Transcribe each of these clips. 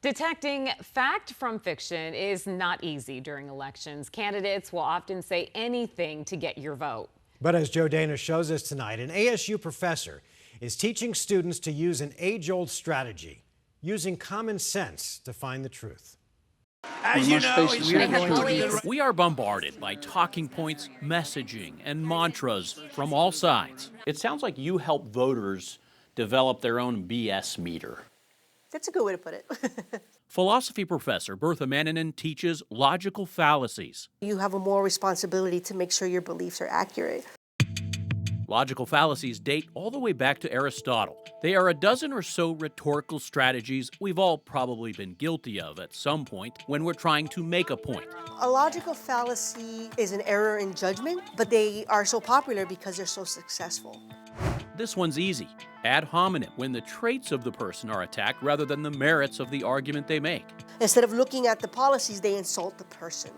Detecting fact from fiction is not easy during elections. Candidates will often say anything to get your vote. But as Joe Dana shows us tonight, an ASU professor is teaching students to use an age-old strategy, using common sense to find the truth. As you know, we are bombarded by talking points, messaging, and mantras from all sides. It sounds like you help voters develop their own BS meter. That's a good way to put it. Philosophy professor Bertha Manninen teaches logical fallacies. You have a moral responsibility to make sure your beliefs are accurate. Logical fallacies date all the way back to Aristotle. They are a dozen or so rhetorical strategies we've all probably been guilty of at some point when we're trying to make a point. A logical fallacy is an error in judgment, but they are so popular because they're so successful. This one's easy. Ad hominem, when the traits of the person are attacked rather than the merits of the argument they make. Instead of looking at the policies, they insult the person.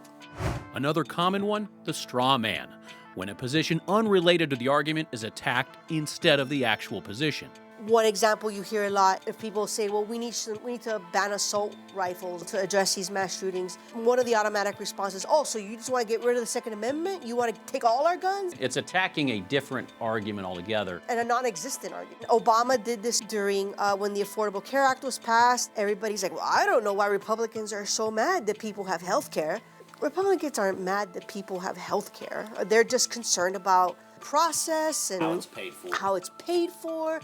Another common one, the straw man, when a position unrelated to the argument is attacked instead of the actual position. One example you hear a lot, if people say, well, we need to ban assault rifles to address these mass shootings. One of the automatic responses, oh, so you just want to get rid of the Second Amendment? You want to take all our guns? It's attacking a different argument altogether. And a non-existent argument. Obama did this during when the Affordable Care Act was passed. Everybody's like, well, I don't know why Republicans are so mad that people have health care. Republicans aren't mad that people have health care. They're just concerned about process and how it's paid for.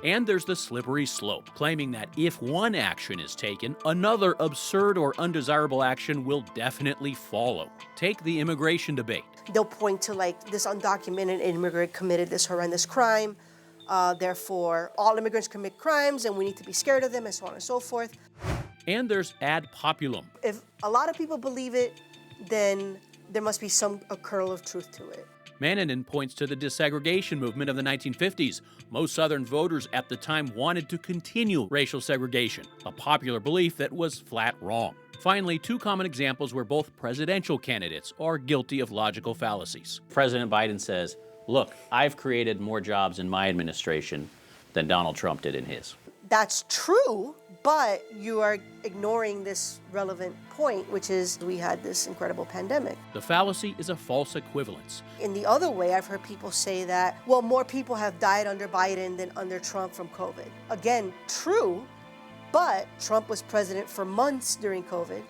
And there's the slippery slope, claiming that if one action is taken, another absurd or undesirable action will definitely follow. Take the immigration debate. They'll point to like this undocumented immigrant committed this horrendous crime. Therefore, all immigrants commit crimes and we need to be scared of them and so on and so forth. And there's ad populum. If a lot of people believe it, then there must be a kernel of truth to it. Manninen points to the desegregation movement of the 1950s. Most Southern voters at the time wanted to continue racial segregation, a popular belief that was flat wrong. Finally, two common examples where both presidential candidates are guilty of logical fallacies. President Biden says, look, I've created more jobs in my administration than Donald Trump did in his. That's true, but you are ignoring this relevant point, which is we had this incredible pandemic. The fallacy is a false equivalence. In the other way, I've heard people say that, well, more people have died under Biden than under Trump from COVID. Again, true, but Trump was president for months during COVID,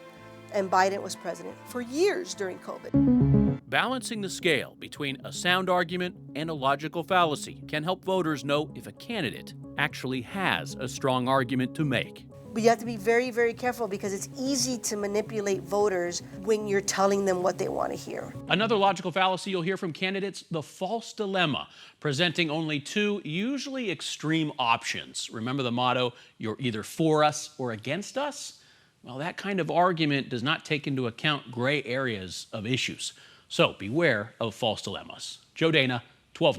and Biden was president for years during COVID. Balancing the scale between a sound argument and a logical fallacy can help voters know if a candidate actually has a strong argument to make. But you have to be very, very careful because it's easy to manipulate voters when you're telling them what they want to hear. Another logical fallacy you'll hear from candidates, the false dilemma, presenting only two usually extreme options. Remember the motto, you're either for us or against us? Well, that kind of argument does not take into account gray areas of issues. So beware of false dilemmas. Joe Dana, 12.